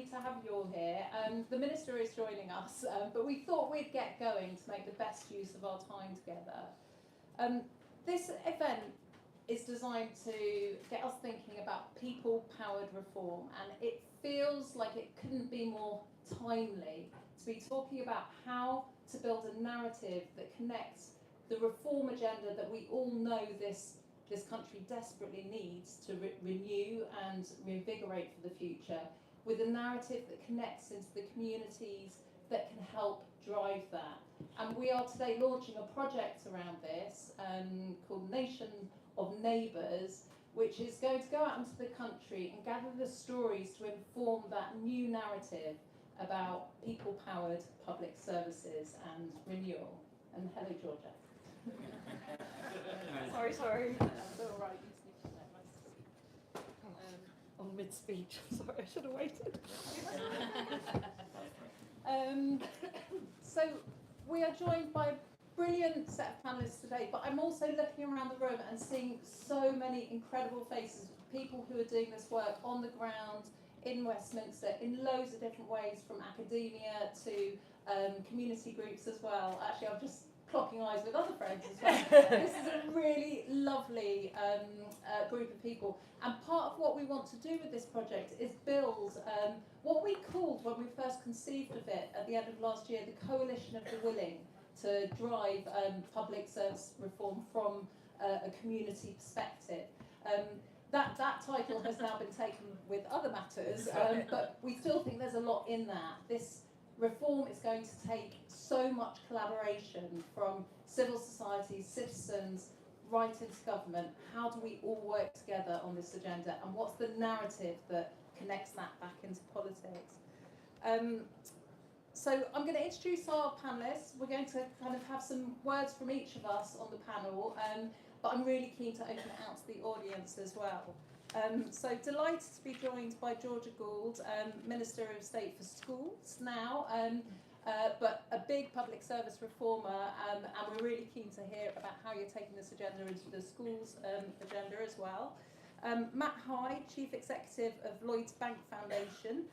to have you all here. The Minister is joining us, but we thought we'd get going to make the best use of our time together. This event is designed to get us thinking about people-powered reform, and it feels like it couldn't be more timely to be talking about how to build a narrative that connects the reform agenda that we all know this country desperately needs to renew and reinvigorate for the future, with a narrative that connects into the communities that can help drive that. And we are today launching a project around this called Nation of Neighbours, which is going to go out into the country and gather the stories to inform that new narrative about people-powered public services and renewal. And hello, Georgia. Sorry. That's all right. You just need to let us On mid-speech. Sorry, I should have waited. So we are joined by a brilliant set of panellists today, but I'm also looking around the room and seeing so many incredible faces, people who are doing this work on the ground in Westminster in loads of different ways, from academia to community groups as well. Actually, I'm just clocking eyes with other friends as well. This is a really lovely group of people, and part of what we want to do with this project is build what we called, when we first conceived of it at the end of last year, the Coalition of the Willing, to drive public service reform from a community perspective. That title has now been taken with other matters, but we still think there's a lot in that. This reform is going to take so much collaboration from civil society, citizens, right into government. How do we all work together on this agenda, and what's the narrative that connects that back into politics? So I'm going to introduce our panellists. We're going to kind of have some words from each of us on the panel, but I'm really keen to open it out to the audience as well. So delighted to be joined by Georgia Gould, Minister of State for Schools now, but a big public service reformer, and we're really keen to hear about how you're taking this agenda into the schools agenda as well. Matt Hyde, Chief Executive of Lloyds Bank Foundation.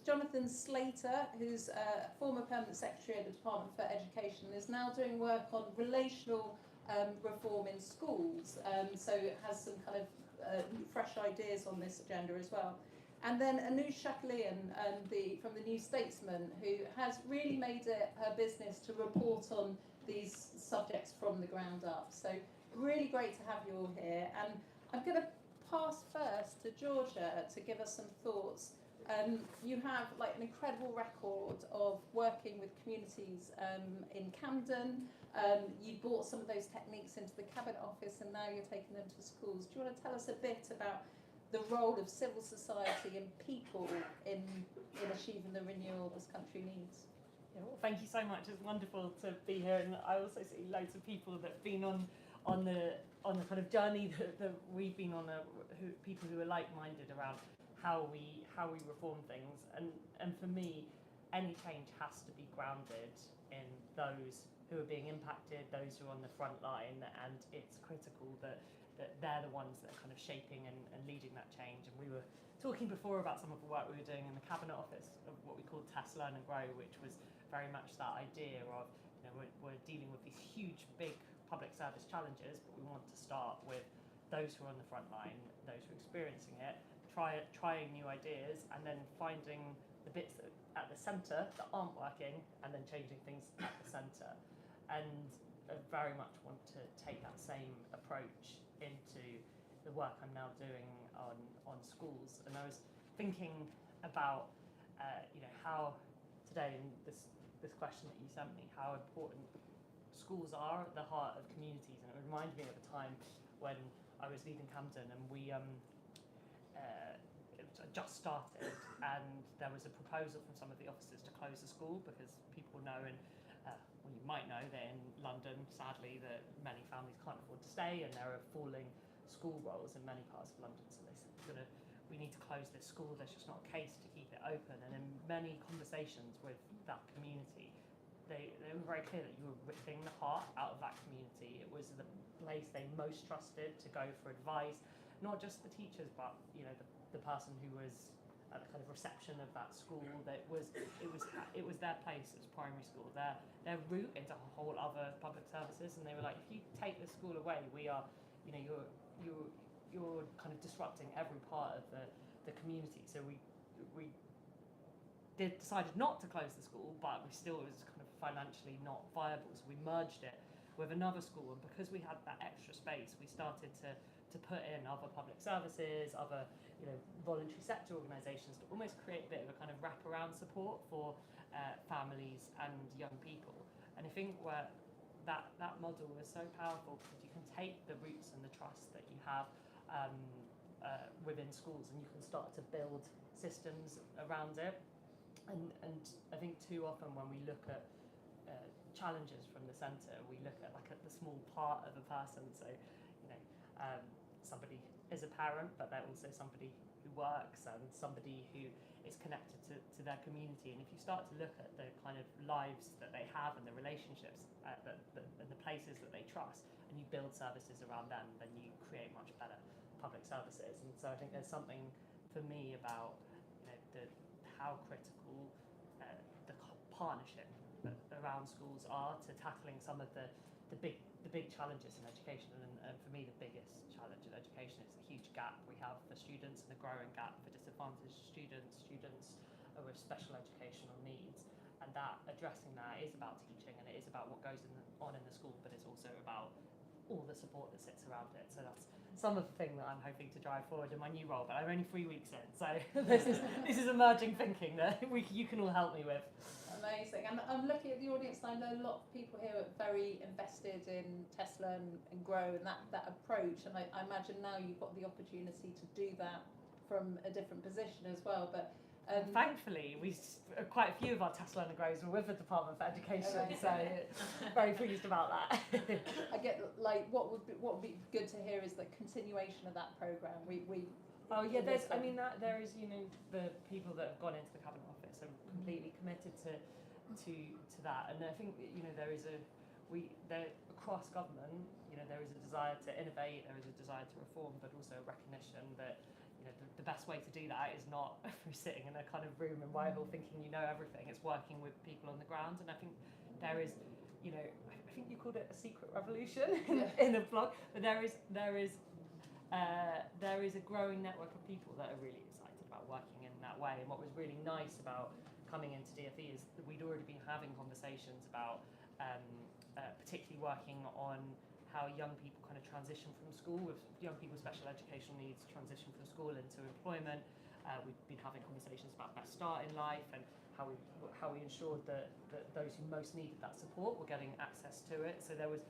Jonathan Slater, who's former Permanent Secretary at the Department for Education, is now doing work on relational reform in schools, so has some kind of fresh ideas on this agenda as well. And then Anoush Shakalian, from the New Statesman, who has really made it her business to report on these subjects from the ground up. So really great to have you all here. And I'm going to pass first to Georgia to give us some thoughts. You have like an incredible record of working with communities in Camden. You brought some of those techniques into the Cabinet Office, and now you're taking them to schools. Do you want to tell us a bit about the role of civil society and people in achieving the renewal this country needs? Yeah, well, thank you so much. It's wonderful to be here, and I also see loads of people that've been on the kind of journey that we've been on, people who are like-minded around how we reform things, and for me, any change has to be grounded in those who are being impacted, those who are on the front line, and it's critical that they're the ones that are kind of shaping and leading that change. And we were talking before about some of the work we were doing in the Cabinet Office of what we called Test, Learn and Grow, which was very much that idea of, we're dealing with these huge, big public service challenges, but we want to start with those who are on the front line, those who are experiencing it, trying new ideas, and then finding the bits at the centre that aren't working, and then changing things at the centre. And I very much want to take that same approach into the work I'm now doing on schools. And I was thinking about how today, in this question that you sent me, how important schools are at the heart of communities. And it reminded me of a time when I was leaving Camden, and we it just started, and there was a proposal from some of the officers to close the school, because people know, and well, you might know that in London, sadly, that many families can't afford to stay, and there are falling school rolls in many parts of London. So they said, we need to close this school. There's just not a case to keep it open. And in many conversations with that community, they were very clear that you were ripping the heart out of that community. It was the place they most trusted to go for advice, not just the teachers, but the person who was at the kind of reception of that school, that it was their place as primary school, their route into a whole other public services, and they were like, if you take the school away, we are, you know, you're kind of disrupting every part of the community. So we decided not to close the school, but we still, it was kind of financially not viable, so we merged it with another school, and because we had that extra space, we started to put in other public services, other, you know, voluntary sector organisations, to almost create a bit of a kind of wraparound support for families and young people. And I think where that model was so powerful, because you can take the roots and the trust that you have within schools, and you can start to build systems around it. And I think too often when we look at challenges from the centre, we look at like at the small part of a person. So, you know, somebody is a parent, but they're also somebody who works and somebody who is connected to their community. And if you start to look at the kind of lives that they have and the relationships and the places that they trust, and you build services around them, then you create much better public services. And so I think there's something for me about, you know, how critical the partnership around schools are to tackling some of the big challenges in education. And for me, the biggest challenge in education is the huge gap we have for students, and the growing gap for disadvantaged students with special educational needs. And that addressing that is about teaching, and it is about what goes on in the school, but it's also about all the support that sits around it. So that's some of the thing that I'm hoping to drive forward in my new role, but I'm only 3 weeks in, so this is emerging thinking that you can all help me with. Amazing. And I'm looking at the audience, and I know a lot of people here are very invested in Tesla and Grow and that approach, and I imagine now you've got the opportunity to do that from a different position as well. But thankfully, quite a few of our Tesla and Grows were with the Department for Education, so very pleased about that. I get, like, what would be good to hear is the continuation of that programme. Oh yeah, there is, you know, the people that have gone into the Cabinet Office are completely committed to that, and I think, you know, there across government, you know, there is a desire to innovate, there is a desire to reform, but also a recognition that, you know, the best way to do that is not through sitting in a kind of room in Whitehall thinking you know everything. It's working with people on the ground, and I think there is, you know, I think you called it a secret revolution in the blog, but there is a growing network of people that are really excited about working in that way. And what was really nice about coming into DFE is that we'd already been having conversations about particularly working on how young people kind of transition from school, with young people with special educational needs transition from school into employment. We've been having conversations about best start in life, and how we ensured that those who most needed that support were getting access to it. So there was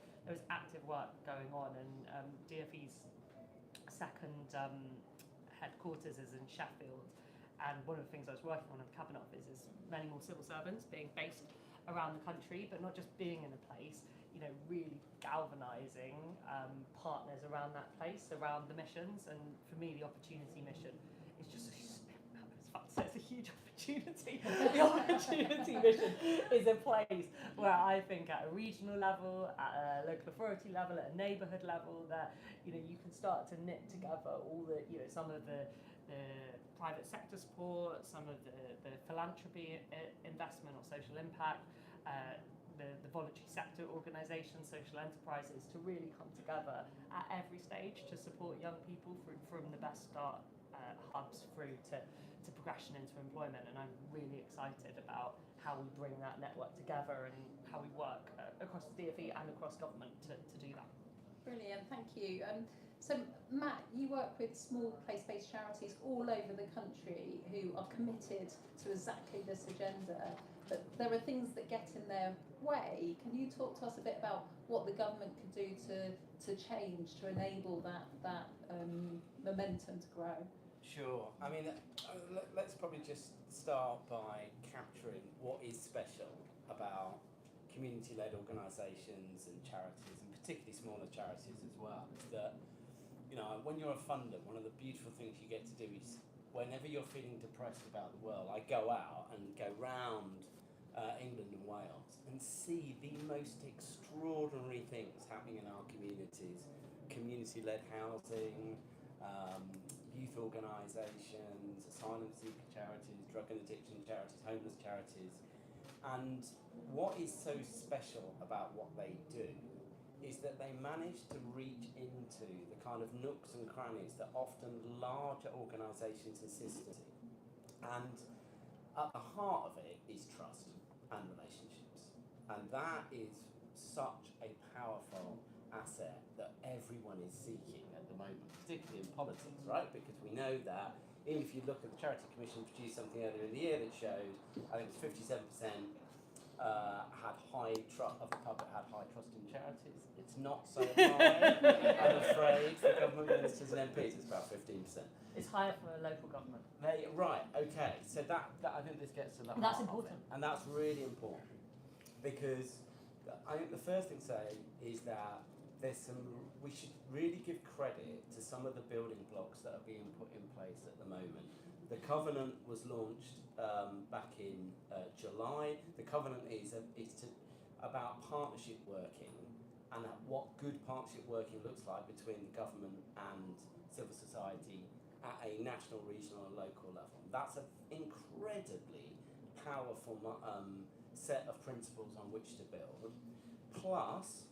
active work going on, and DFE's second headquarters is in Sheffield, and one of the things I was working on in the Cabinet Office is many more civil servants being based around the country, but not just being in a place, you know, really galvanising partners around that place, around the missions. And for me, the opportunity mission is just it's a huge opportunity. The opportunity mission is a place where I think at a regional level, at a local authority level, at a neighbourhood level, that, you know, you can start to knit together all the, you know, some of the private sector support, some of the philanthropy investment or social impact, the voluntary sector organisations, social enterprises, to really come together at every stage to support young people from the best start hubs through to progression into employment. And I'm really excited about how we bring that network together and how we work across the DFE and across government to do that. Brilliant, thank you. So Matt, you work with small place-based charities all over the country who are committed to exactly this agenda, but there are things that get in their way. Can you talk to us a bit about what the government can do to change, to enable that momentum to grow? Sure. I mean, let's probably just start by capturing what is special about community-led organisations and charities, and particularly smaller charities as well. Is that, you know, when you're a funder, one of the beautiful things you get to do is, whenever you're feeling depressed about the world, I go out and go round England and Wales and see the most extraordinary things happening in our communities. Community-led housing, youth organisations, asylum seeker charities, drug and addiction charities, homeless charities. And what is so special about what they do is that they manage to reach into the kind of nooks and crannies that often larger organisations insist on. And at the heart of it is trust and relationships. And that is such a powerful asset that everyone is seeking at the moment, particularly in politics, right? Because we know that even if you look at the Charity Commission produced something earlier in the year that showed, I think it was 57% had high trust of the public had high trust in charities. It's not so high, I'm afraid, for government ministers and MPs. It's about 15%. It's higher for a local government. Right. Okay. So that I think this gets to the And that's heart of important. it. And that's really important because I think the first thing to say is that we should really give credit to some of the building blocks that are being put in place at the moment. The Covenant was launched back in July. The Covenant is about partnership working and what good partnership working looks like between the government and civil society at a national, regional and local level. That's an incredibly powerful set of principles on which to build. Plus,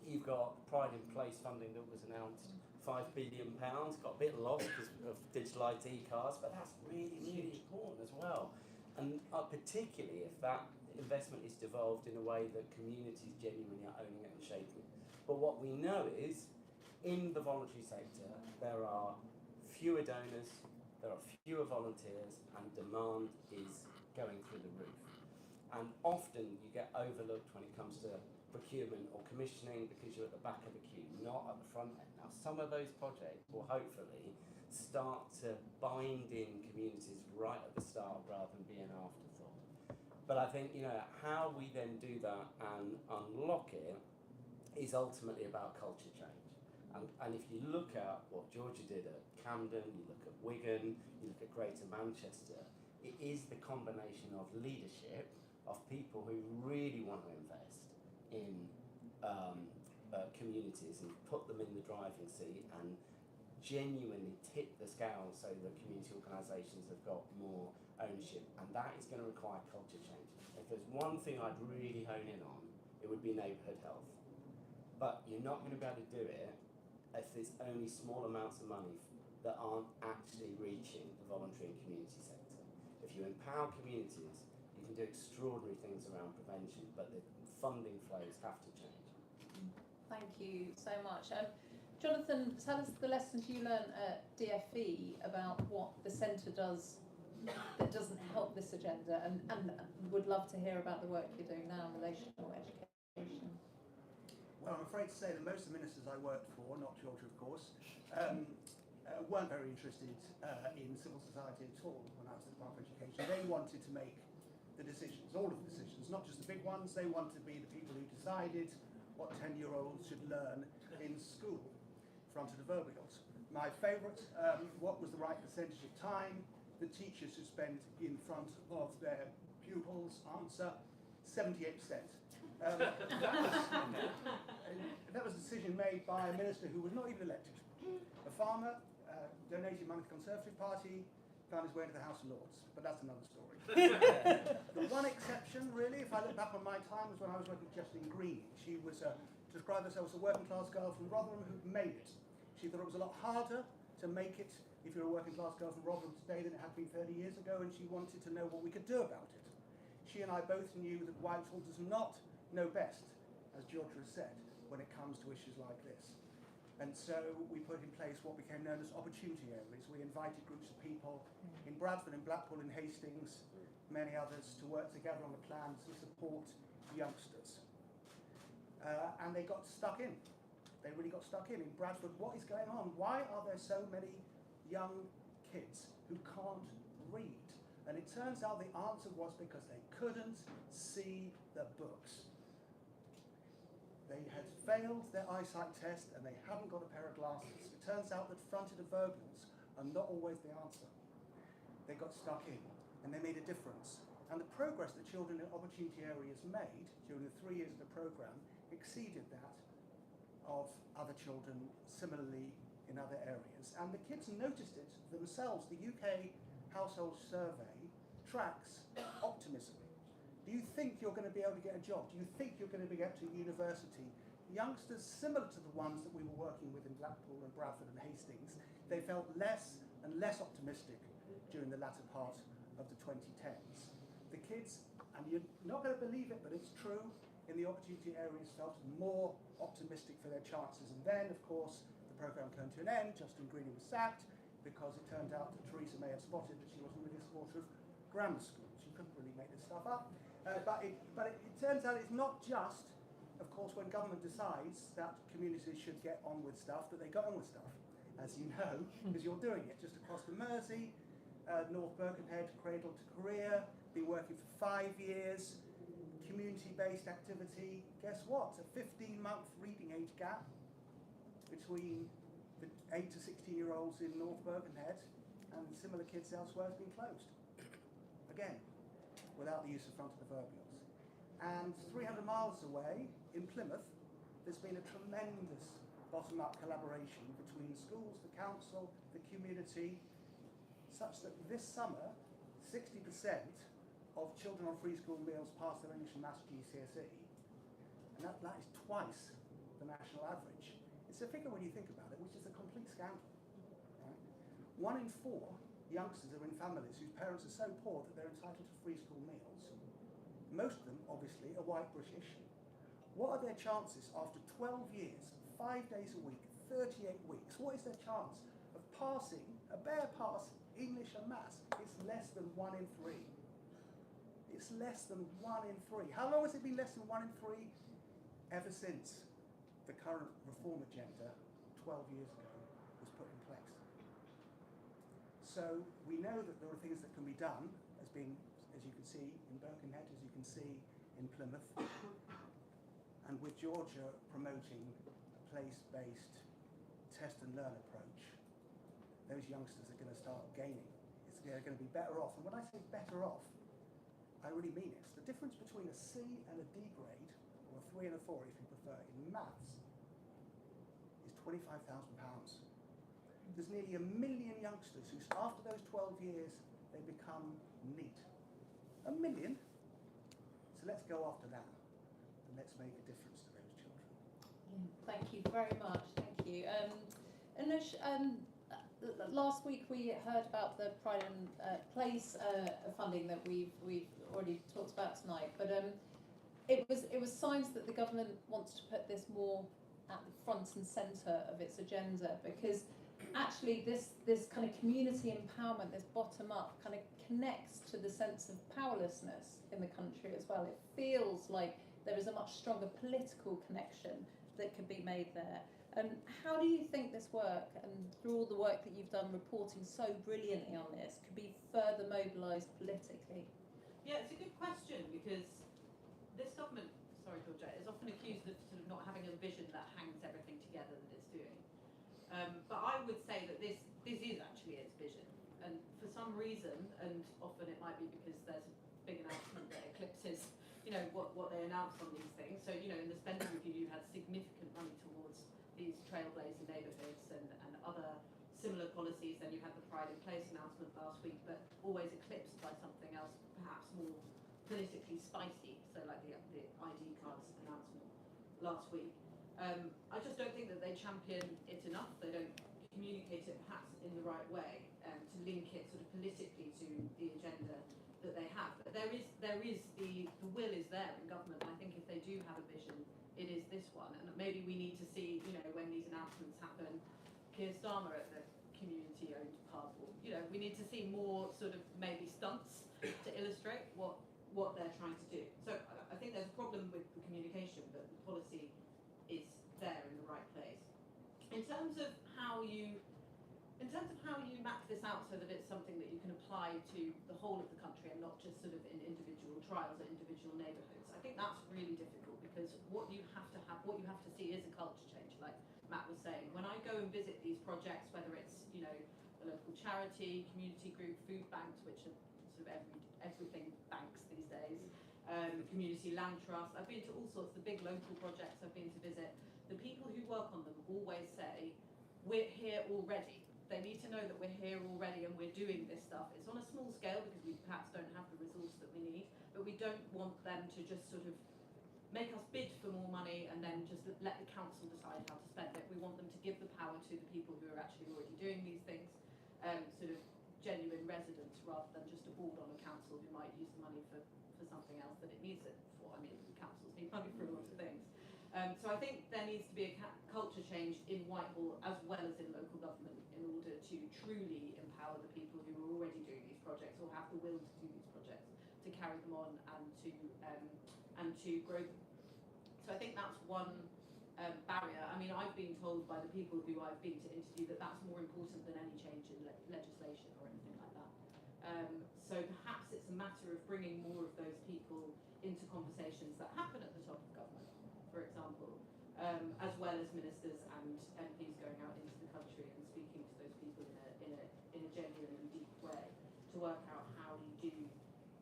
you've got Pride in Place funding that was announced, £5 billion, got a bit lost because of digital ID cards, but that's really, really important as well. And particularly if that investment is devolved in a way that communities genuinely are owning it and shaping it. But what we know is, in the voluntary sector, there are fewer donors, there are fewer volunteers, and demand is going through the roof. And often you get overlooked when it comes to procurement or commissioning because you're at the back of the queue, not at the front end. Now, some of those projects will hopefully start to bind in communities right at the start rather than be an afterthought. But I think, how we then do that and unlock it is ultimately about culture change. And if you look at what Georgia did at Camden, you look at Wigan, you look at Greater Manchester, it is the combination of leadership, of people who really want to invest in communities and put them in the driving seat and genuinely tip the scale so that community organisations have got more ownership, and that is going to require culture change. If there's one thing I'd really hone in on, it would be neighbourhood health. But you're not going to be able to do it if there's only small amounts of money that aren't actually reaching the voluntary and community sector. If you empower communities, you can do extraordinary things around prevention, but the funding flows have to change. Thank you so much. Jonathan, tell us the lessons you learned at DFE about what the centre does that doesn't help this agenda, and would love to hear about the work you're doing now in relational education. Well, I'm afraid to say that most of the ministers I worked for, not Georgia of course, weren't very interested in civil society at all when I was at the Department of Education. They wanted to make the decisions, all of the decisions, not just the big ones. They wanted to be the people who decided what 10-year-olds should learn in school, fronted proverbials. My favourite, what was the right percentage of time the teachers should spend in front of their pupils? Answer, 78%. That was a decision made by a minister who was not even elected. A farmer donated money to the Conservative Party, found his way into the House of Lords, but that's another story. The one exception, really, if I look back on my time, was when I was working with Justine Green. She was described herself as a working class girl from Rotherham who'd made it. She thought it was a lot harder to make it if you're a working class girl from Rotherham today than it had been 30 years ago, and she wanted to know what we could do about it. She and I both knew that Whitehall does not know best, as Georgia has said, when it comes to issues like this. And so we put in place what became known as opportunity areas. We invited groups of people in Bradford, in Blackpool, in Hastings, many others, to work together on a plan to support youngsters. And they got stuck in. They really got stuck in. In Bradford, what is going on? Why are there so many young kids who can't read? And it turns out the answer was because they couldn't see the books. They had failed their eyesight test and they hadn't got a pair of glasses. It turns out that fronted verbals are not always the answer. They got stuck in and they made a difference. And the progress that children in opportunity areas made during the 3 years of the programme exceeded that of other children similarly in other areas, and the kids noticed it themselves. The UK Household Survey tracks optimism. Do you think you're going to be able to get a job? Do you think you're going to be able to university? Youngsters similar to the ones that we were working with in Blackpool and Bradford and Hastings, they felt less and less optimistic during the latter part of the 2010s. The kids, and you're not going to believe it, but it's true, in the opportunity areas felt more optimistic for their chances. And then, of course, the programme came to an end. Justin Greening was sacked because it turned out that Theresa May had spotted that she wasn't really a supporter of grammar schools. You couldn't really make this stuff up. But it turns out it's not just, of course, when government decides that communities should get on with stuff, that they get on with stuff, as you know, because you're doing it. Just across the Mersey, North Birkenhead, cradle to career, been working for 5 years, community-based activity. Guess what? A 15-month reading age gap between the 8 to 16-year-olds in North Birkenhead and similar kids elsewhere has been closed. Again, without the use of front of the proverbials. And 300 miles away, in Plymouth, there's been a tremendous bottom-up collaboration between schools, the council, the community, such that this summer, 60% of children on free school meals pass their English and Maths GCSE, and that is twice the national average. It's a figure when you think about it, which is a complete scandal. Right? 1 in 4 youngsters are in families whose parents are so poor that they're entitled to free school meals. Most of them, obviously, are white British. What are their chances after 12 years, 5 days a week, 38 weeks? What is their chance of passing, a bare pass, English and Maths? It's less than 1 in 3. It's less than 1 in 3. How long has it been less than 1 in 3? Ever since the current reform agenda 12 years ago was put in place. So we know that there are things that can be done, as you can see in Birkenhead, as you can see in Plymouth, and with Georgia promoting a place-based test and learn approach, those youngsters are going to start gaining. They're going to be better off. And when I say better off, I really mean it. The difference between a C and a D grade, or a 3 and a 4 if you prefer, in maths, is £25,000. There's nearly 1 million youngsters who, after those 12 years, they become neat. 1 million? So let's go after that, and let's make a difference to those children. Thank you very much. Thank you. Anush, last week we heard about the Pride and Place funding that we've already talked about tonight, but it was signs that the government wants to put this more at the front and centre of its agenda, because actually this kind of community empowerment, this bottom up, kind of connects to the sense of powerlessness in the country as well. It feels like there is a much stronger political connection that could be made there. How do you think this work, and through all the work that you've done reporting so brilliantly on this, could be further mobilised politically? Yeah, it's a good question, because this government, sorry Georgette, is often accused of sort of not having a vision that hangs everything together that it's doing. But I would say that this is actually its vision, and for some reason, and often it might be because there's a big announcement that eclipses, what they announce on these things. So, in the spending review, you had significant money towards these trailblazing neighbourhoods and other similar policies. Then you had the Pride in Place announcement last week, but always eclipsed by something else, perhaps more politically spicy. So, like the ID cards announcement last week. I just don't think that they champion it enough. They don't communicate it perhaps in the right way, to link it sort of politically to the agenda that they have. But there is the will is there in government. I think if they do have a vision, it is this one. And maybe we need to see, when these announcements happen, Keir Starmer at the community-owned pub, or, we need to see more sort of maybe stunts to illustrate what they're trying to do. So I think there's a problem with the communication, but the policy is there in the right place. In terms of how you map this out so that it's something that you can apply to the whole of the country and not just sort of in individual trials or individual neighbourhoods, I think that's really difficult, because what you have to see is a culture change, like Matt was saying. When I go and visit these projects, whether it's a local charity, community group, food banks, which are sort of everything banks these days, community land trust. I've been to all sorts of the big local projects I've been to visit. The people who work on them always say, we're here already. They need to know that we're here already and we're doing this stuff. It's on a small scale because we perhaps don't have the resource that we need, but we don't want them to just sort of make us bid for more money and then just let the council decide how to spend it. We want them to give the power to the people who are actually already doing these things, sort of genuine residents rather than just a board on a council who might use the money for something else that it needs it for. I mean, councils need money for a lot of things. So I think there needs to be a culture change in Whitehall as well as in local government in order to truly empower the people who are already doing these projects or have the will to do these projects to carry them on and to grow them. So I think that's one barrier. I mean, I've been told by the people who I've been to interview that that's more important than any change in legislation or anything like that. So perhaps it's a matter of bringing more of those people into conversations that happen at the top of government, for example, as well as ministers and MPs going out into the country and speaking to those people in a genuine and deep way to work out how you do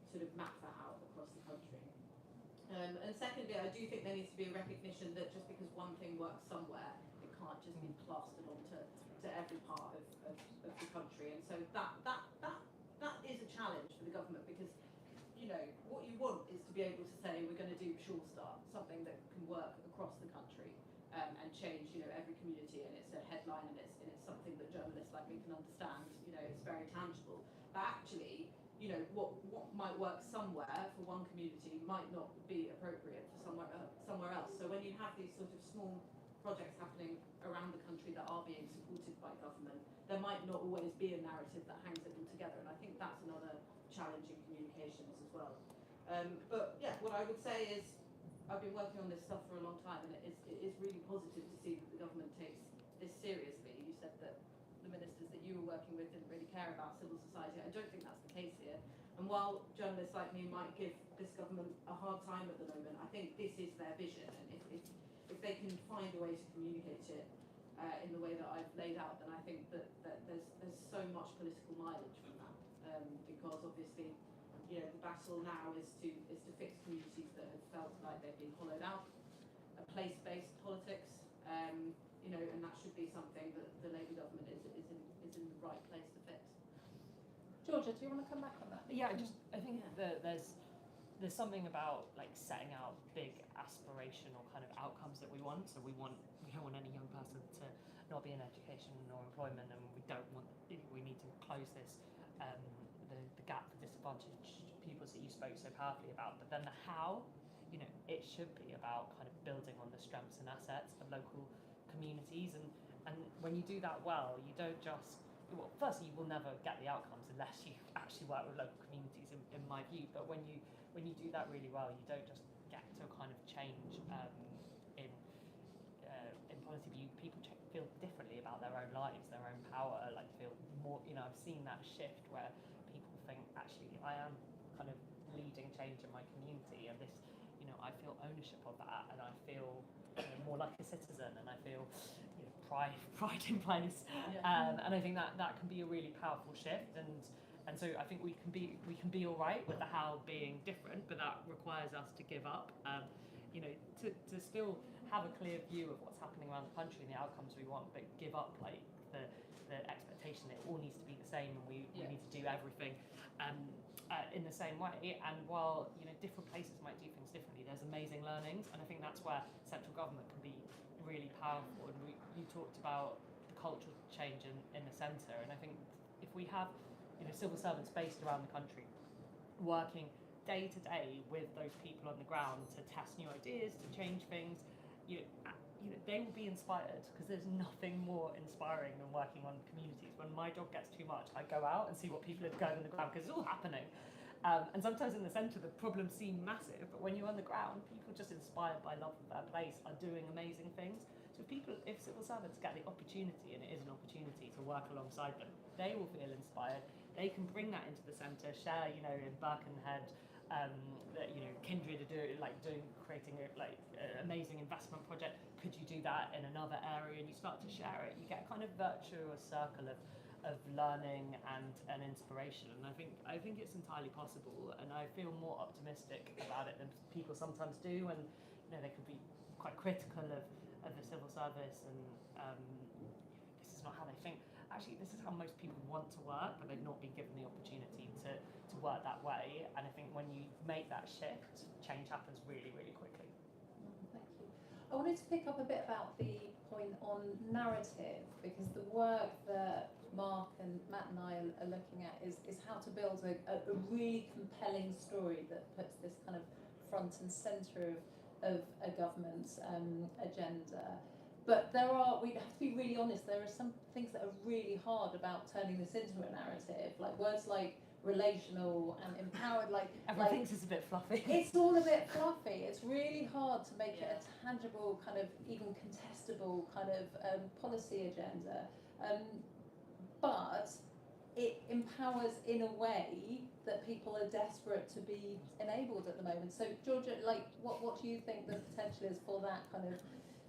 sort of map that out across the country. And secondly, I do think there needs to be a recognition that just because one thing works somewhere, it can't just be plastered onto every part of the country. And so that is a challenge for the government because, you know, what you want is to be able to say we're going to do Sure Start, something that can work across the country and change, you know, every community. And it's a headline and it's something that journalists like me can understand. You know, it's very tangible. But actually, you know, what might work somewhere for one community might not be appropriate for somewhere else. So when you have these sort of small projects happening around the country that are being supported by government, there might not always be a narrative that hangs it all together. And I think that's another challenge in communications as well. But yeah, what I would say is I've been working on this stuff for a long time, and it is really positive to see that the government takes this seriously. You said that the ministers that you were working with didn't really care about civil society. I don't think that's the case here. And while journalists like me might give this government a hard time at the moment, I think this is their vision. And if they can find a way to communicate it in the way that I've laid out, then I think that there's so much political mileage from that. Because obviously, you know, the battle now is to fix communities that have felt like they've been hollowed out, a place-based politics, you know, and that should be something that the Labour government is in the right place to fix. Georgia, do you want to come back on that? Yeah, I think that there's something about like setting out big aspirational kind of outcomes that we want. So we don't want any young person to not be in education or employment, and we need to close this the gap for disadvantaged pupils that you spoke so powerfully about. But then the how, you know, it should be about kind of building on the strengths and assets of local communities, and when you do that well, you don't just, well, firstly, you will never get the outcomes unless you actually work with local communities, in my view. But when you do that really well, you don't just get to a kind of change in policy. People feel differently about their own lives, their own power. Like feel more. You know, I've seen that shift where people think, actually, I am kind of leading change in my community, and this, you know, I feel ownership of that, and I feel, you know, more like a citizen, and I feel, you know, pride in place. Yeah. And I think that can be a really powerful shift, and so I think we can be all right with the how being different, but that requires us to give up, you know, to still have a clear view of what's happening around the country and the outcomes we want, but give up like the expectation that it all needs to be the same, and we need to do everything in the same way. And while, you know, different places might do things differently, there's amazing learnings, and I think that's where central government can be really powerful. And you talked about the cultural change in the centre, and I think if we have, you know, civil servants based around the country working day to day with those people on the ground to test new ideas, to change things, you know, they will be inspired, because there's nothing more inspiring than working on communities. When my job gets too much, I go out and see what people are going on the ground, because it's all happening. And sometimes in the centre the problems seem massive, but when you're on the ground, people just inspired by love of their place are doing amazing things. So if civil servants get the opportunity, and it is an opportunity to work alongside them, they will feel inspired. They can bring that into the centre, share, you know, in Birkenhead, that, you know, Kindred are creating an amazing investment project. Could you do that in another area? And you start to share it. You get a kind of virtuous circle of learning and inspiration. And I think it's entirely possible. And I feel more optimistic about it than people sometimes do. And, you know, they can be quite critical of the civil service, and this is is not how they think. Actually, this is how most people want to work, but they've not been given the opportunity to work that way. And I think when you make that shift, change happens really, really quickly. Thank you. I wanted to pick up a bit about the point on narrative, because the work that Mark and Matt and I are looking at is how to build a really compelling story that puts this kind of front and centre of a government's agenda. But we have to be really honest, there are some things that are really hard about turning this into a narrative, like words like relational and empowered, Everyone thinks it's a bit fluffy. It's all a bit fluffy. It's really hard to make it a tangible, kind of even contestable kind of policy agenda. But it empowers in a way that people are desperate to be enabled at the moment. So Georgia, what do you think the potential is for that kind of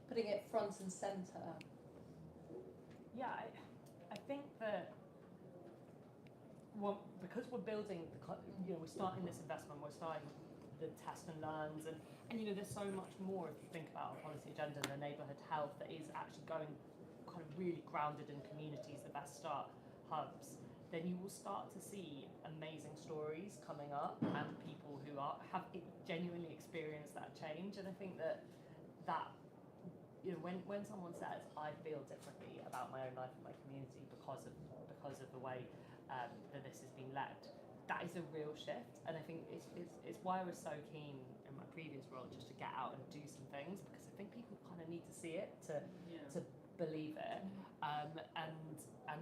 putting it front and centre? Yeah, I think that because we're building, we're starting this investment, we're starting the test and learns, and there's so much more if you think about a policy agenda, the neighbourhood health that is actually going kind of really grounded in communities, the best start hubs. Then you will start to see amazing stories coming up and people who have genuinely experienced that change. And I think that when someone says I feel differently about my own life and my community because of the way that this has been led, that is a real shift. And I think it's why I was so keen in my previous role just to get out and do some things, because I think people kind of need to see it to believe it, and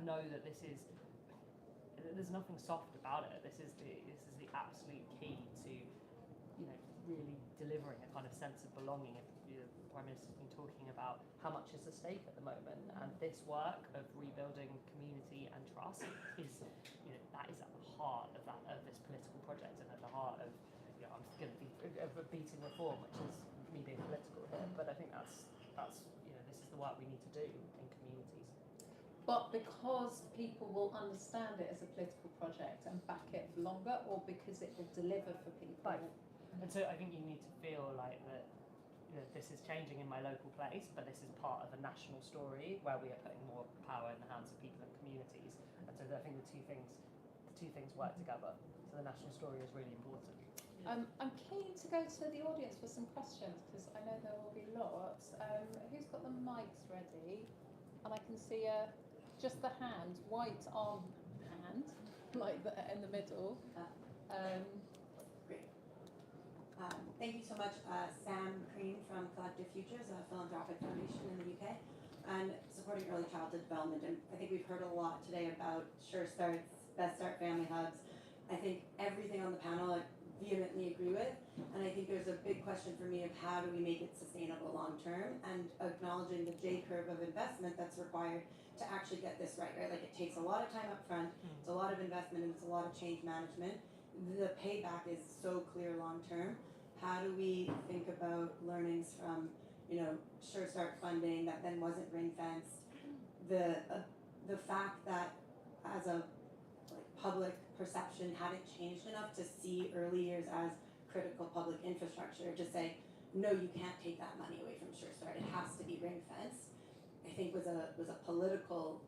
know that there's nothing soft about it. This is the absolute key to really delivering a kind of sense of belonging. The Prime Minister's been talking about how much is at stake at the moment, and this work of rebuilding community and trust is that is at the heart of this political project, and at the heart of I'm going to be of beating reform, which is me being political here. But I think that's this is the work we need to do in communities. But because people will understand it as a political project and back it for longer, or because it will deliver for people? Both. And so I think you need to feel like that this is changing in my local place, but this is part of a national story where we are putting more power in the hands of people and communities. And so I think the two things work together. So the national story is really important. I'm keen to go to the audience for some questions, because I know there will be lots. Who's got the mics ready? And I can see just the hand, white arm hand, like in the middle. Great. Thank you so much, Sam Crean from Collective Futures, a philanthropic foundation in the UK, and supporting early childhood development. And I think we've heard a lot today about Sure Starts, Best Start Family Hubs. I think everything on the panel I vehemently agree with, and I think there's a big question for me of how do we make it sustainable long term, and acknowledging the J curve of investment that's required to actually get this right? Like, it takes a lot of time up front, it's a lot of investment, and it's a lot of change management. The payback is so clear long term. How do we think about learnings from, Sure Start funding that then wasn't ring fenced? The fact that as a public perception hadn't changed enough to see early years as critical public infrastructure, to say, no, you can't take that money away from Sure Start, it has to be ring fenced, I think was a political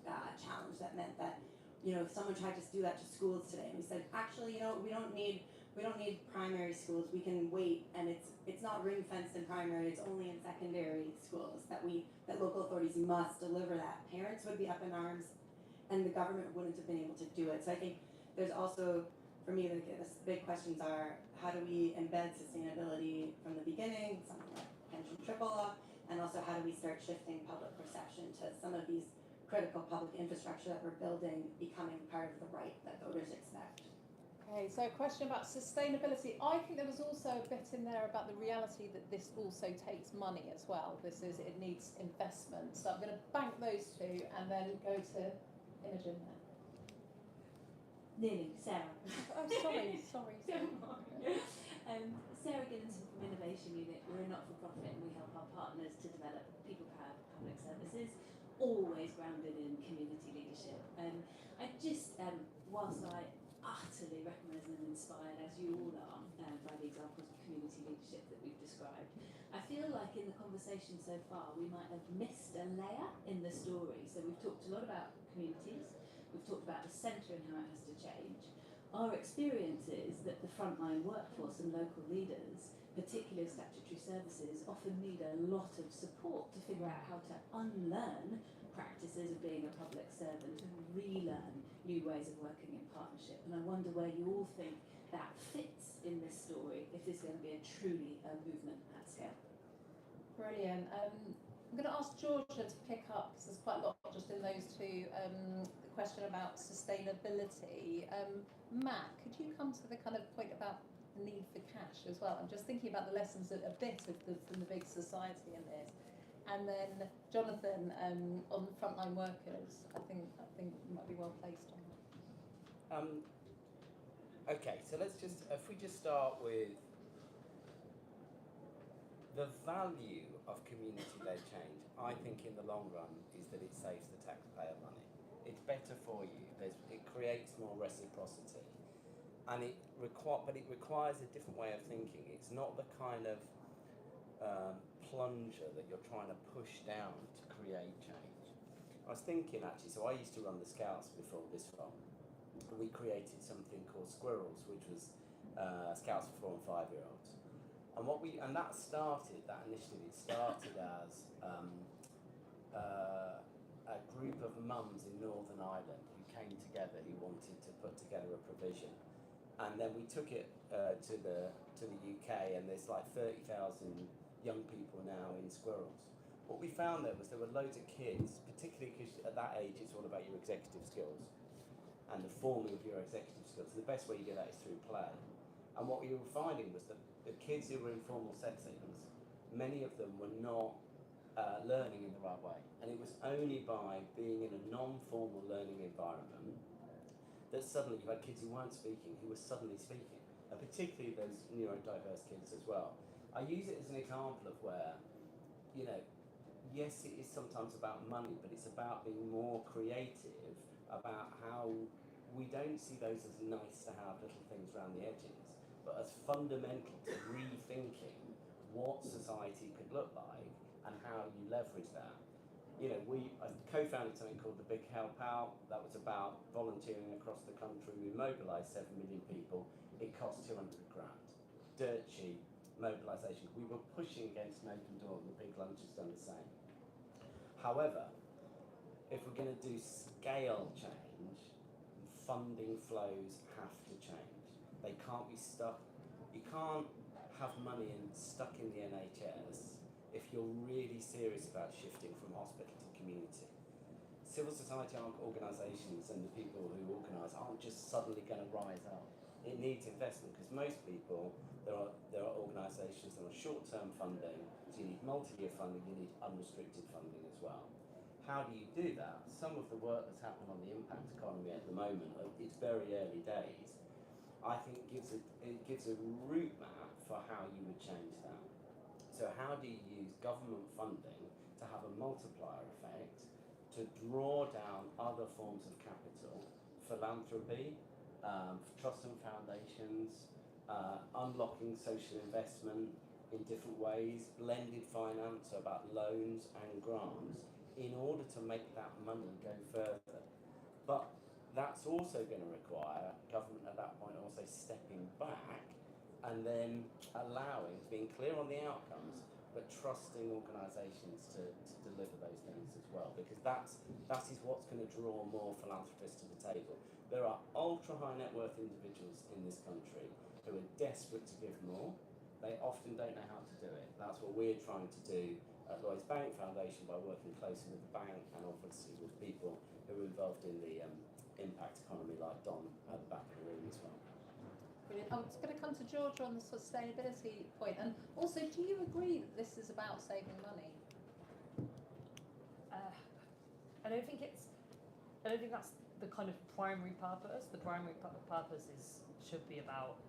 challenge that meant that, if someone tried to do that to schools today, and we said, actually, we don't need primary schools, we can wait, and it's not ring fenced in primary, it's only in secondary schools that local authorities must deliver that. Parents would be up in arms, and the government wouldn't have been able to do it. So I think there's also, for me, the big questions are, how do we embed sustainability from the beginning, something like pension triple law, and also how do we start shifting public perception to some of these critical public infrastructure that we're building becoming part of the right that voters expect. Okay, so a question about sustainability. I think there was also a bit in there about the reality that this also takes money as well. It needs investment. So I'm going to bank those two and then go to Imogen there. Nearly, Sarah. Oh, sorry. Sarah Gillinson from Innovation Unit. We're a not-for-profit and we help our partners to develop people-powered public services, always grounded in community leadership. I just, whilst I utterly recognise and inspired, as you all are, by the examples of community leadership that we've described. I feel like in the conversation so far we might have missed a layer in the story. So we've talked a lot about communities, we've talked about the centre and how it has to change. Our experience is that the frontline workforce and local leaders, particularly statutory services, often need a lot of support to figure out how to unlearn practices of being a public servant and relearn new ways of working in partnership. And I wonder where you all think that fits in this story, if there's going to be a truly a movement at scale. Brilliant. I'm going to ask Georgia to pick up, because there's quite a lot just in those two, the question about sustainability. Matt, could you come to the kind of point about the need for cash as well? I'm just thinking about the lessons a bit of from the big society in this. And then Jonathan, on frontline workers, I think you might be well placed on that. Okay, so if we just start with the value of community-led change, I think in the long run is that it saves the taxpayer money. It's better for you. It creates more reciprocity, and but it requires a different way of thinking. It's not the kind of plunger that you're trying to push down to create change. I was thinking actually, so I used to run the Scouts before this role. We created something called Squirrels, which was Scouts for 4 and 5-year-olds. And that initiative started as a group of mums in Northern Ireland who came together, who wanted to put together a provision. And then we took it to the UK, and there's like 30,000 young people now in Squirrels. What we found there were loads of kids, particularly because at that age it's all about your executive skills and the forming of your executive skills. The best way you do that is through play. And what we were finding was that the kids who were in formal settings, many of them were not learning in the right way. And it was only by being in a non-formal learning environment that suddenly you had kids who weren't speaking, who were suddenly speaking, and particularly those neurodiverse kids as well. I use it as an example of where, yes, it is sometimes about money, but it's about being more creative about how we don't see those as nice to have little things around the edges, but as fundamental to rethinking what society could look like and how you leverage that. I co-founded something called the Big Help Out. That was about volunteering across the country. We mobilised 7 million people. It cost 200 grand. Dirt cheap mobilisation. We were pushing against an open door, and the Big Lunch has done the same. However, if we're going to do scale change, funding flows have to change. They can't be stuck. You can't have money stuck in the NHS if you're really serious about shifting from hospital to community. Civil society organisations and the people who organise aren't just suddenly going to rise up. It needs investment, because most people, there are organisations that are short-term funding, so you need multi-year funding, you need unrestricted funding as well. How do you do that? Some of the work that's happened on the impact economy at the moment, it's very early days, I think gives a route map for how you would change that. So how do you use government funding to have a multiplier effect to draw down other forms of capital, philanthropy, trusts and foundations, unlocking social investment in different ways, blended finance, so about loans and grants, in order to make that money go further. But that's also going to require government at that point also stepping back and then being clear on the outcomes, but trusting organisations to deliver those things as well, because that is what's going to draw more philanthropists to the table. There are ultra high net worth individuals in this country who are desperate to give more. They often don't know how to do it. That's what we're trying to do at Lloyds Bank Foundation by working closely with the bank and obviously with people who are involved in the impact economy, like Don at the back of the room as well. Brilliant. I'm just going to come to Georgia on the sustainability point. And also, do you agree that this is about saving money? I don't think that's the kind of primary purpose. The primary purpose should be about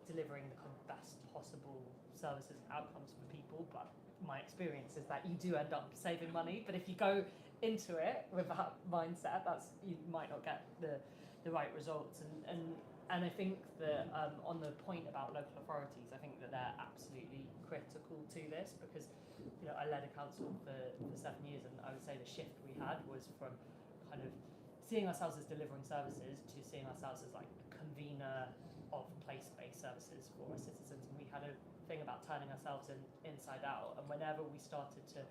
delivering the kind of best possible services and outcomes for people. But my experience is that you do end up saving money. But if you go into it with that mindset, you might not get the right results. And And I think that on the point about local authorities, I think that they're absolutely critical to this because, you know, I led a council for 7 years, and I would say the shift we had was from kind of seeing ourselves as delivering services to seeing ourselves as like a convener of place-based services for our citizens. And we had a thing about turning ourselves inside out. And whenever we started to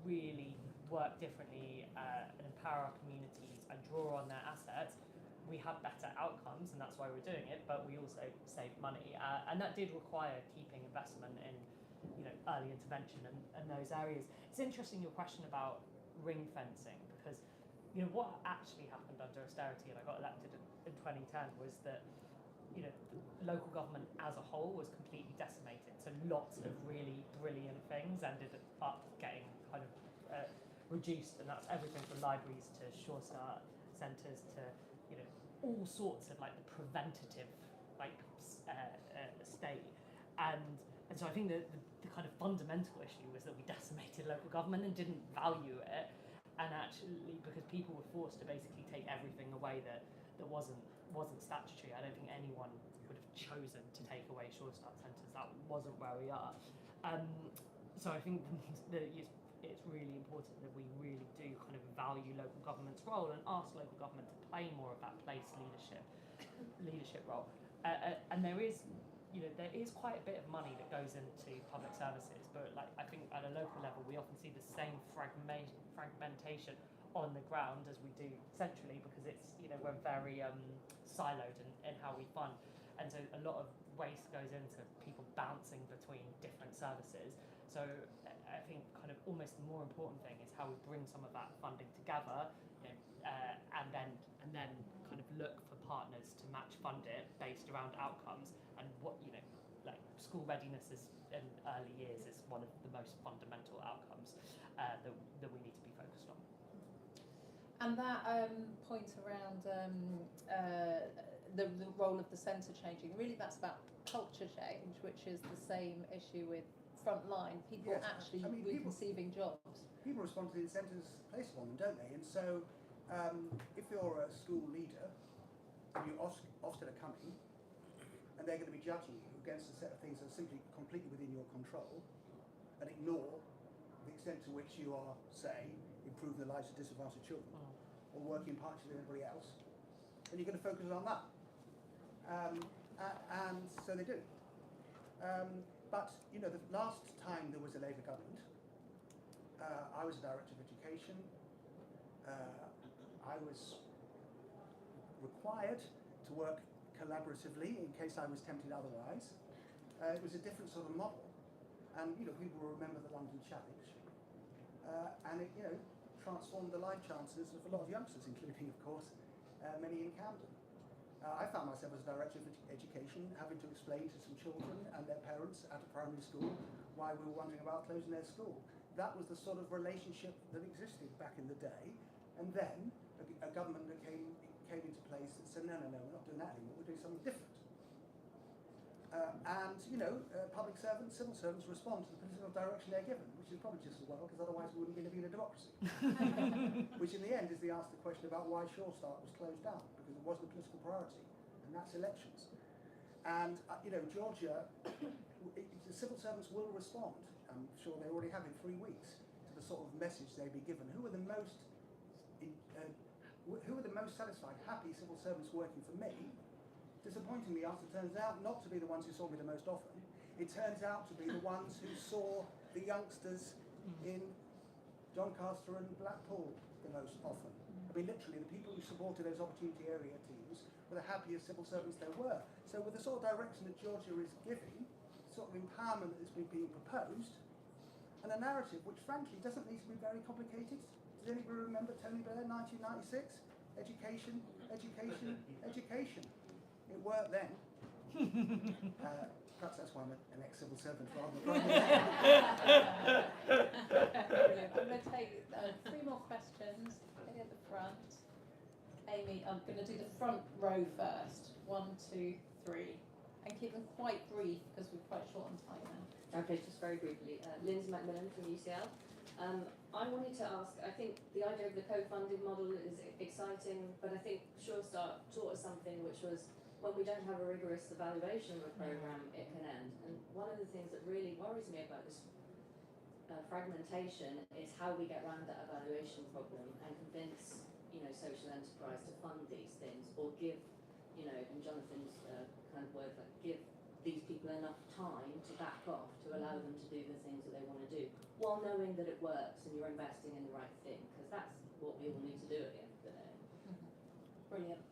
really work differently and empower our communities and draw on their assets, we had better outcomes, and that's why we're doing it. But we also saved money, and that did require keeping investment in, you know, early intervention and those areas. It's interesting your question about ring fencing because, you know, what actually happened under austerity, and I got elected in 2010, was that, you know, local government as a whole was completely decimated. So lots of really brilliant things ended up getting kind of reduced, and that's everything from libraries to Sure Start centres to, you know, all sorts of like the preventative like state. And so I think that the kind of fundamental issue was that we decimated local government and didn't value it, and actually because people were forced to basically take everything away that wasn't statutory. I don't think anyone would have chosen to take away Sure Start centres. That wasn't where we are. So I think it's really important that we really do kind of value local government's role and ask local government to play more of that place leadership role. And there is quite a bit of money that goes into public services, but like I think at a local level we often see the same fragmentation on the ground as we do centrally because it's, you know, we're very siloed in how we fund, and so a lot of waste goes into people bouncing between different services. So I think kind of almost the more important thing is how we bring some of that funding together, you know, and then kind of look for partners to match fund it based around outcomes and what, you know, like school readiness is in early years is one of the most fundamental outcomes that we need to be focused on. And that point around the role of the centre changing, really that's about culture change, which is the same issue with frontline, people Yes, actually I mean, reconceiving jobs. People respond to the incentives placed upon them, don't they? And so if you're a school leader and you Ofsted are coming and they're going to be judging you against a set of things that are simply completely within your control and ignore the extent to which you are, say, improving the lives of disadvantaged children or working partly with everybody else, then you're going to focus on that. And so they do. But, you know, the last time there was a Labour government, I was a Director of Education. I was required to work collaboratively in case I was tempted otherwise. It was a different sort of model. And, you know, people will remember the London Challenge. And it, you know, transformed the life chances of a lot of youngsters, including, of course, many in Camden. I found myself as Director of Education having to explain to some children and their parents at a primary school why we were wondering about closing their school. That was the sort of relationship that existed back in the day. And then a government that came into place that said, no, we're not doing that anymore, we're doing something different. And, you know, public servants, civil servants respond to the political direction they're given, which is probably just as well, because otherwise we wouldn't be living in a democracy. Which in the end is the answer to the question about why Sure Start was closed down, because it wasn't a political priority, and that's elections. And, you know, Georgia, the civil servants will respond, I'm sure they already have in 3 weeks, to the sort of message they'd be given. Who are the most satisfied, happy civil servants working for me? Disappointingly, the answer turns out not to be the ones who saw me the most often. It turns out to be the ones who saw the youngsters in Doncaster and Blackpool the most often. I mean, literally, the people who supported those opportunity area teams were the happiest civil servants there were. So with the sort of direction that Georgia is giving, the sort of empowerment that is being proposed, and a narrative which, frankly, doesn't need to be very complicated. Does anybody remember Tony Blair, 1996? Education, education, education. It worked then. Perhaps that's why I'm an ex-civil servant rather than Brilliant. I'm going to take 3 more questions. Maybe at the front. Amy, I'm going to do the front row first. 1, 2, 3. And keep them quite brief because we're quite short on time now. Okay, just very briefly. Lindsay Macmillan from UCL. I wanted to ask, I think the idea of the co-funding model is exciting, but I think Sure Start taught us something, which was when we don't have a rigorous evaluation of a programme, it can end. And one of the things that really worries me about this fragmentation is how we get around that evaluation problem and convince, social enterprise to fund these things, or give, in Jonathan's kind of words, like give these people enough time to back off, to allow them to do the things that they want to do, while knowing that it works and you're investing in the right thing, because that's what we all need to do at the end of the day. Brilliant.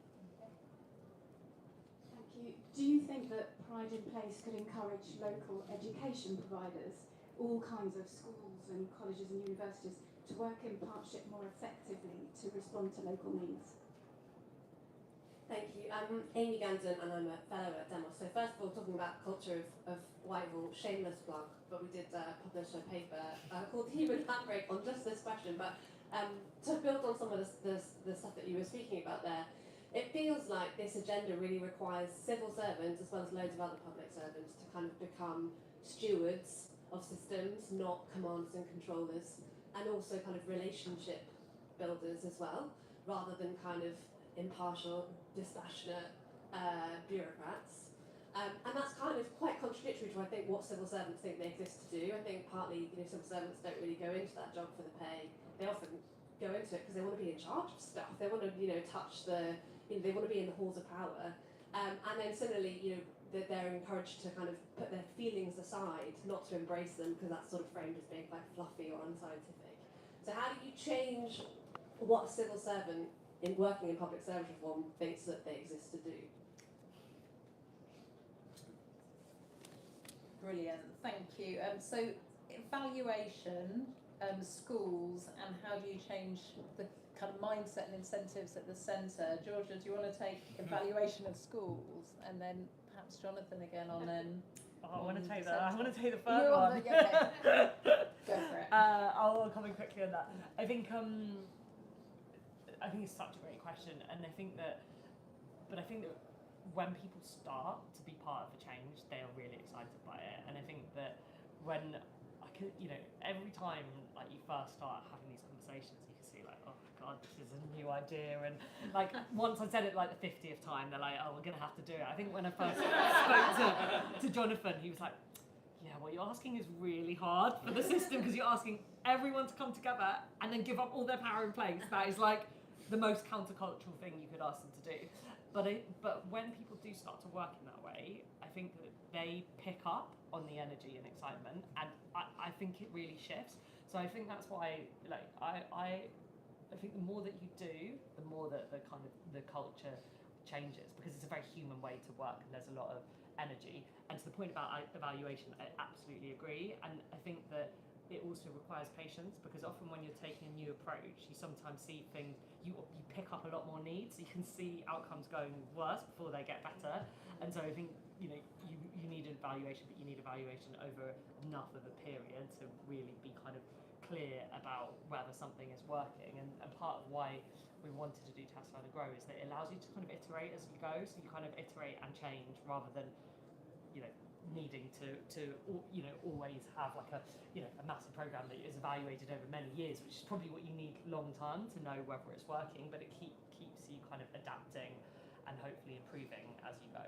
Thank you. Do you think that Pride in Place could encourage local education providers, all kinds of schools and colleges and universities, to work in partnership more effectively to respond to local needs? Thank you. I'm Amy Gandon and I'm a fellow at Demos. So first of all, talking about culture of Whitehall, shameless plug, but we did publish a paper called Human Handbrake on just this question. But to build on some of the stuff that you were speaking about there, it feels like this agenda really requires civil servants as well as loads of other public servants to kind of become stewards of systems, not commanders and controllers, and also kind of relationship builders as well, rather than kind of impartial, dispassionate bureaucrats. And that's kind of quite contradictory to, I think, what civil servants think they exist to do. I think partly, civil servants don't really go into that job for the pay. They often go into it because they want to be in charge of stuff. They want to, touch they want to be in the halls of power. And then similarly, that they're encouraged to kind of put their feelings aside, not to embrace them, because that's sort of framed as being quite fluffy or unscientific. So how do you change what a civil servant in working in public service reform thinks that they exist to do? Brilliant, thank you. So evaluation, schools, and how do you change the kind of mindset and incentives at the centre? Georgia, do you want to take evaluation of schools, and then perhaps Jonathan again on I want to take the that. I centre? want to take the first one. Okay. Go for it. I'll comment quickly on that. I think it's such a great question, and I think that when people start to be part of a change, they are really excited by it. And I think that when every time like you first start having these conversations, you can see like, oh my god, this is a new idea, and like once I said it like the 50th time, they're like, oh, we're gonna have to do it. I think when I first spoke to Jonathan, he was like, yeah, what you're asking is really hard for the system, because you're asking everyone to come together and then give up all their power in place. That is like the most countercultural thing you could ask them to do. But when people do start to work in that way, I think that they pick up on the energy and excitement, and I think it really shifts. So I think that's why, I think the more that you do, the more that the culture changes, because it's a very human way to work, and there's a lot of energy. And to the point about evaluation, I absolutely agree. And I think that it also requires patience, because often when you're taking a new approach, you sometimes see things, you pick up a lot more needs. You can see outcomes going worse before they get better. And so I think, you need an evaluation, but you need evaluation over enough of a period to really be kind of clear about whether something is working. And part of why we wanted to do Test, Learn and Grow is that it allows you to kind of iterate as you go. So you kind of iterate and change, rather than, needing to always have like a massive program that is evaluated over many years, which is probably what you need long term to know whether it's working, but it keeps you kind of adapting and hopefully improving as you go.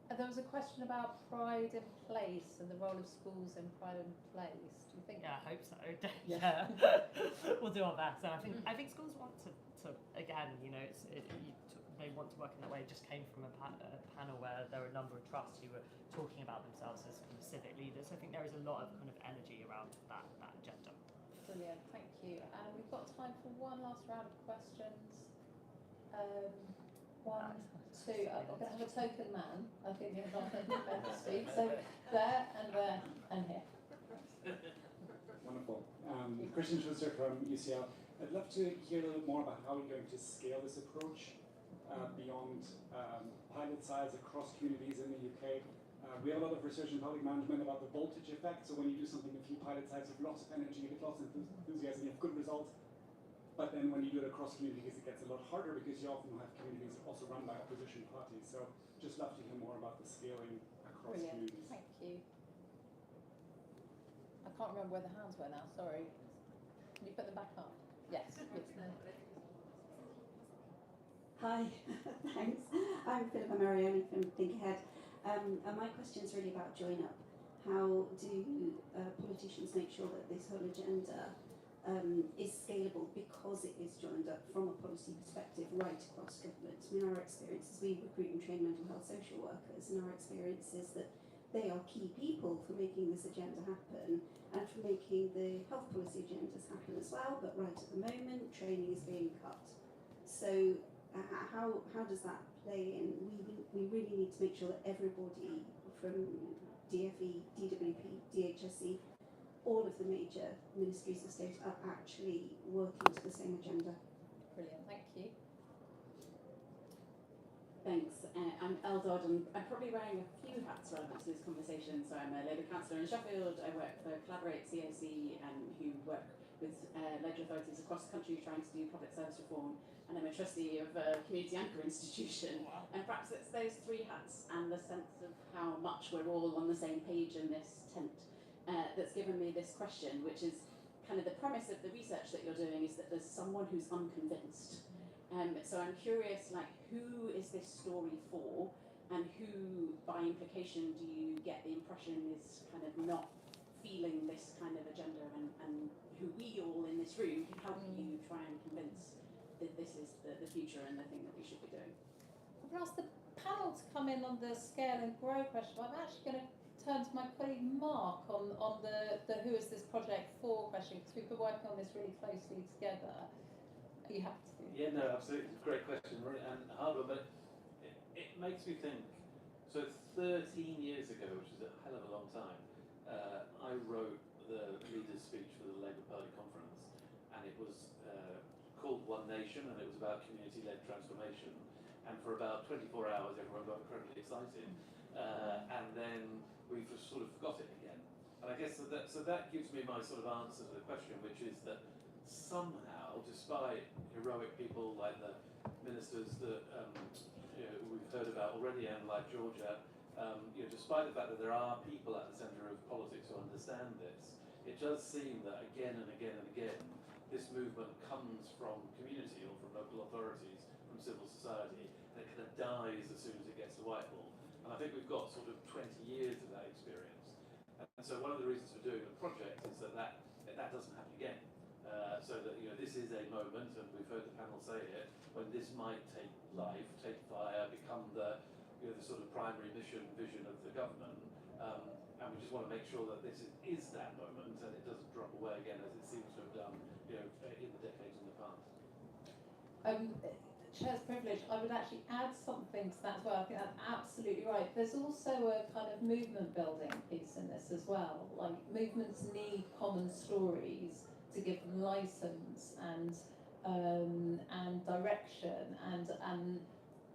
And there was a question about Pride in Place and the role of schools in Pride in Place. Do you think? Yeah, I hope so. Yeah. We'll do our best. So I think schools want to again, they want to work in that way. It just came from a panel where there were a number of trusts who were talking about themselves as kind of civic leaders. I think there is a lot of kind of energy around that agenda. Brilliant, thank you. And we've got time for one last round of questions. One, two. I'm going to have a token man. I think you're not going to speak. So there and here. Wonderful. Christian Schuster from UCL. I'd love to hear a little bit more about how you're going to scale this approach beyond pilot size across communities in the UK. We have a lot of research in public management about the voltage effect. So when you do something a few pilot sites with lots of energy, with lots of enthusiasm, you have good results. But then when you do it across communities, it gets a lot harder, because you often have communities also run by opposition parties. So just love to hear more about the scaling across Brilliant, communities. thank you. I can't remember where the hands were now, sorry. Can you put them back up? Yes. Hi, thanks. I'm Philippa Marioni from Think Ahead. And my question is really about Join Up. How do politicians make sure that this whole agenda is scalable because it is joined up from a policy perspective right across government? I mean, our experience is we recruit and train mental health social workers, and our experience is that they are key people for making this agenda happen and for making the health policy agendas happen as well. But right at the moment, training is being cut. So how does that play in? We really need to make sure that everybody from DFE, DWP, DHSE, all of the major ministries of state are actually working to the same agenda. Brilliant, thank you. Thanks. I'm Elle Dodd, and I'm probably wearing a few hats relevant to this conversation. So I'm a Labour councillor in Sheffield. I work for Collaborate COC, who work with local authorities across the country trying to do public service reform. And I'm a trustee of a community anchor institution. Wow. And perhaps it's those three hats and the sense of how much we're all on the same page in this tent that's given me this question, which is kind of the premise of the research that you're doing is that there's someone who's unconvinced. So I'm curious, like, who is this story for, and who, by implication, do you get the impression is kind of not feeling this kind of agenda, and who we all in this room can help you try and convince that this is the future and the thing that we should be doing? I'm going to ask the panel to come in on the scale and grow question, but I'm actually going to turn to my colleague Mark on the who is this project for question, because we've been working on this really closely together. Are you happy to do that? Yeah, no, absolutely. It's a great question, and hard one, but it makes me think. So 13 years ago, which is a hell of a long time, I wrote the leader's speech for the Labour Party conference, and it was called One Nation, and it was about community-led transformation. And for about 24 hours, everyone got incredibly excited, and then we sort of forgot it again. And I guess so that gives me my sort of answer to the question, which is that somehow, despite heroic people like the ministers that we've heard about already, and like Georgia, despite the fact that there are people at the centre of politics who understand this, it does seem that again and again and again, this movement comes from community or from local authorities, from civil society, and it kind of dies as soon as it gets to Whitehall. And I think we've got sort of 20 years of that experience. And so one of the reasons for doing the project is that doesn't happen again. So that this is a moment, and we've heard the panel say it, when this might take life, take fire, become the sort of primary vision of the government, and we just want to make sure that this is that moment and it doesn't drop away again as it seems to have done in the decades in the past. Chair's privilege, I would actually add something to that as well. I think that's absolutely right. There's also a kind of movement building piece in this as well. Like, movements need common stories to give them license and direction and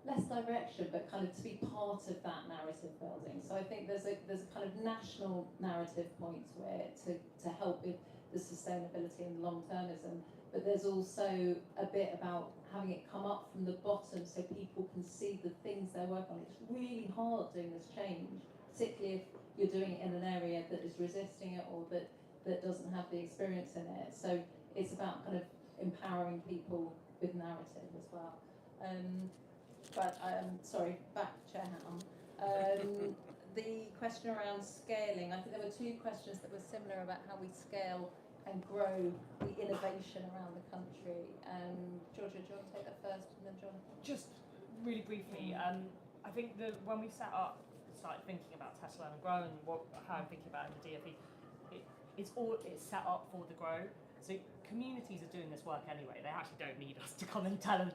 less direction, but kind of to be part of that narrative building. So I think there's a kind of national narrative point where to help with the sustainability and the long-termism, but there's also a bit about having it come up from the bottom so people can see the things they're working on. It's really hard doing this change, particularly if you're doing it in an area that is resisting it or that doesn't have the experience in it. So it's about kind of empowering people with narrative as well. Sorry, back to Chair Ham. The question around scaling, I think there were two questions that were similar about how we scale and grow the innovation around the country. Georgia, do you want to take that first, and then Jonathan? Just really briefly, I think that when we started thinking about Tesla and Grow and how I'm thinking about it in the DFE, it's set up for the grow. So communities are doing this work anyway. They actually don't need us to come and tell them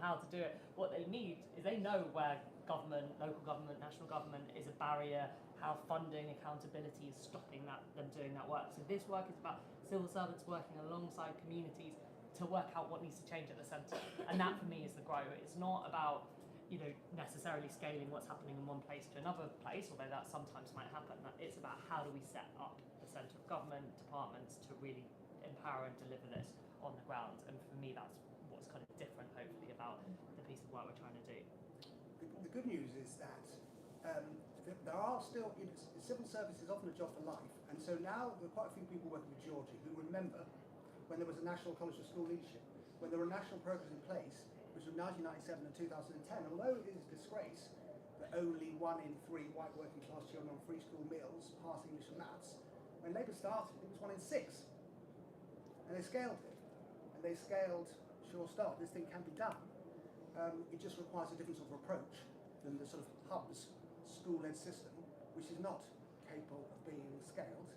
how to do it. What they need is they know where government, local government, national government is a barrier, how funding, accountability is stopping them doing that work. So this work is about civil servants working alongside communities to work out what needs to change at the centre. And that for me is the grow. It's not about necessarily scaling what's happening in one place to another place, although that sometimes might happen. It's about how do we set up the centre of government, departments to really empower and deliver this on the ground. And for me, that's what's kind of different, hopefully, about the piece of work we're trying to do. The good news is that there are still, civil service is often a job for life, and so now there are quite a few people working with Georgia who remember when there was a National College of School Leadership, when there were national programs in place between 1997 and 2010, although it is a disgrace that only 1 in 3 white working class children on free school meals pass English and maths, when Labour started, it was 1 in 6. And they scaled it. And they scaled, sure start, this thing can be done. It just requires a different sort of approach than the sort of hubs school-led system, which is not capable of being scaled,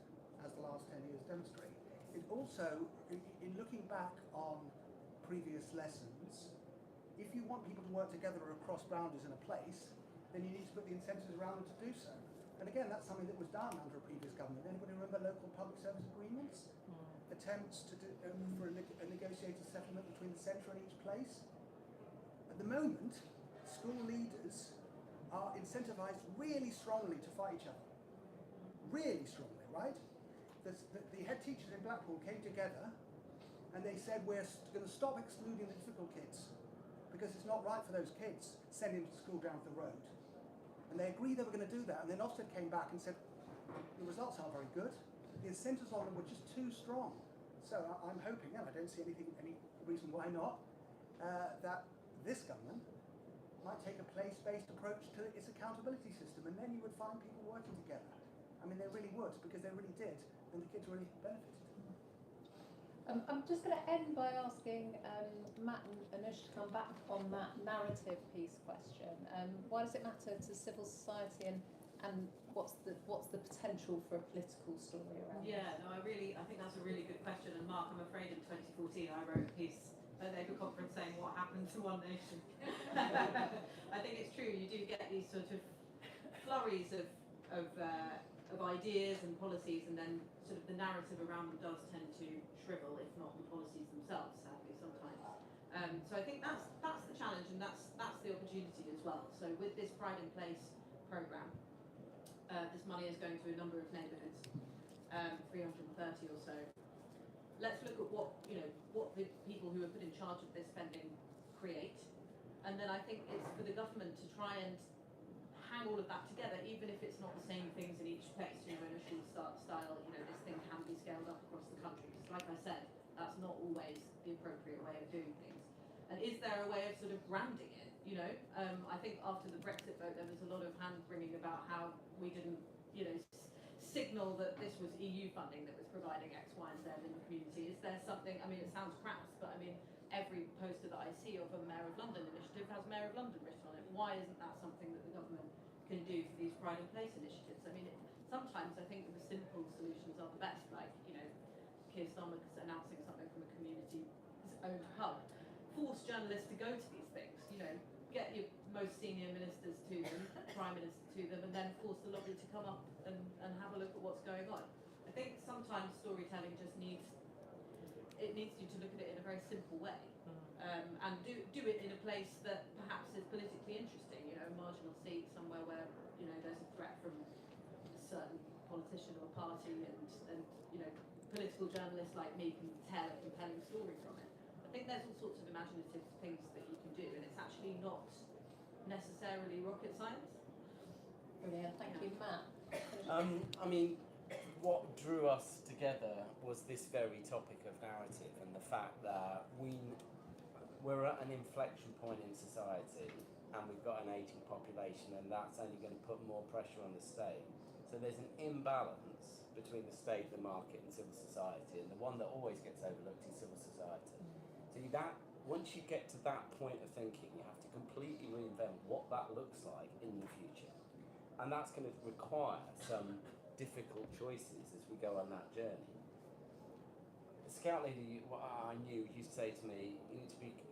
as the last 10 years demonstrate. It also, in looking back on previous lessons, if you want people to work together across boundaries in a place, then you need to put the incentives around them to do so. And again, that's something that was done under a previous government. Anybody remember local public service agreements? Attempts to do, for a negotiated settlement between the centre and each place? At the moment, school leaders are incentivised really strongly to fight each other. Really strongly, right? The head teachers in Blackpool came together and they said, we're going to stop excluding the difficult kids because it's not right for those kids sending them to school down the road. And they agreed they were going to do that, and then Ofsted came back and said, the results aren't very good. The incentives on them were just too strong. So I'm hoping, and I don't see any reason why not, that this government might take a place-based approach to its accountability system, and then you would find people working together. I mean, they really would, because they really did, and the kids really benefited. I'm just going to end by asking Matt and Anush to come back on that narrative piece question. Why does it matter to civil society, and what's the potential for a political story around Yeah, no, I think that's a really good question. And Mark, I'm afraid in 2014 I wrote a piece at the Labour conference saying what happened to One Nation. I think it's true. You do get these sort of flurries of ideas and policies, and then sort of the narrative around them does tend to shrivel, if not the policies themselves, sadly sometimes. So I think that's the challenge, and that's the opportunity as well. So with this Pride in Place programme, this money is going to a number of neighbourhoods, 330 or so. Let's look at what the people who are put in charge of this spending create, and then I think it's for the government to try and hang all of that together, even if it's not the same things in each place. In a style, this thing can be scaled up across the country. Because like I said, that's not always the appropriate way of doing things. And is there a way of sort of branding it? I think after the Brexit vote, there was a lot of hand-wringing about how we didn't, signal that this was EU funding that was providing X, Y, and Z in the community. Is there something? I mean, it sounds crass, but I mean, every poster that I see of a Mayor of London initiative has Mayor of London written on it. Why isn't that something that the government can do for these Pride in Place initiatives? I mean, sometimes I think the simple solutions are the best, like, Keir Starmer announcing something from a community's own hub. Force journalists to go to these things, get your most senior ministers to them, prime minister to them, and then force the lobby to come up and have a look at what's going on. I think sometimes storytelling just needs you to look at it in a very simple way, and do it in a place that perhaps is politically interesting, a marginal seat somewhere where there's a threat from a certain politician or party, and political journalists like me can tell a compelling story from it. I think there's all sorts of imaginative things that you can do, and it's actually not necessarily rocket science. Brilliant, thank you, Matt. I mean, what drew us together was this very topic of narrative, and the fact that we're at an inflection point in society, and we've got an ageing population, and that's only going to put more pressure on the state. So there's an imbalance between the state, the market, and civil society, and the one that always gets overlooked is civil society. So once you get to that point of thinking, you have to completely reinvent what that looks like in the future. And that's going to require some difficult choices as we go on that journey. The scout leader I knew used to say to me,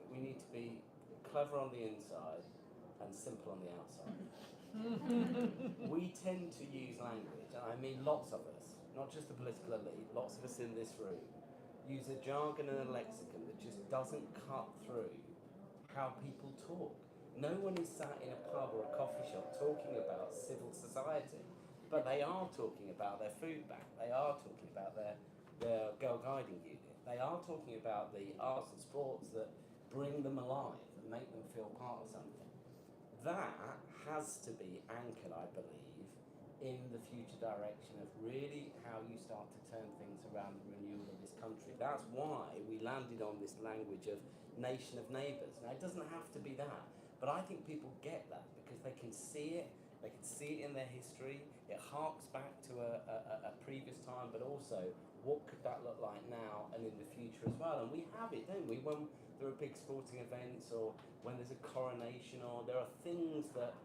we need to be clever on the inside and simple on the outside. We tend to use language, and I mean lots of us, not just the political elite, lots of us in this room, use a jargon and a lexicon that just doesn't cut through how people talk. No one is sat in a pub or a coffee shop talking about civil society, but they are talking about their food bank, they are talking about their girl guiding unit, they are talking about the arts and sports that bring them alive and make them feel part of something. That has to be anchored, I believe, in the future direction of really how you start to turn things around the renewal of this country. That's why we landed on this language of nation of neighbours. Now, it doesn't have to be that, but I think people get that because they can see it in their history, it harks back to a previous time, but also what could that look like now and in the future as well. And we have it, don't we? When there are big sporting events or when there's a coronation, or there are things that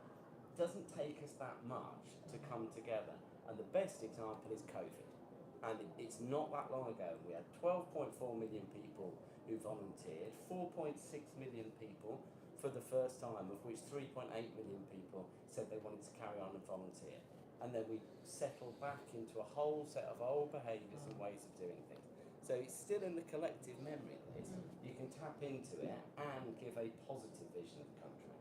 doesn't take us that much to come together. And the best example is COVID. And it's not that long ago. We had 12.4 million people who volunteered, 4.6 million people for the first time, of which 3.8 million people said they wanted to carry on and volunteer. And then we settled back into a whole set of old behaviours and ways of doing things. So it's still in the collective memory of this. You can tap into it and give a positive vision of the country.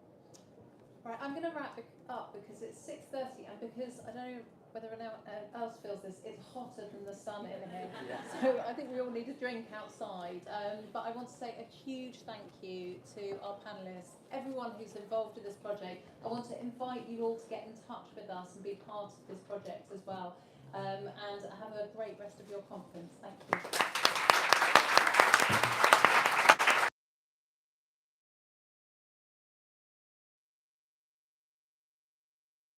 Right, I'm going to wrap it up because it's 6:30 and because I don't know whether anyone else feels this, it's hotter than the sun in here. So I think we all need a drink outside. But I want to say a huge thank you to our panellists, everyone who's involved in this project. I want to invite you all to get in touch with us and be part of this project as well. And have a great rest of your conference. Thank you.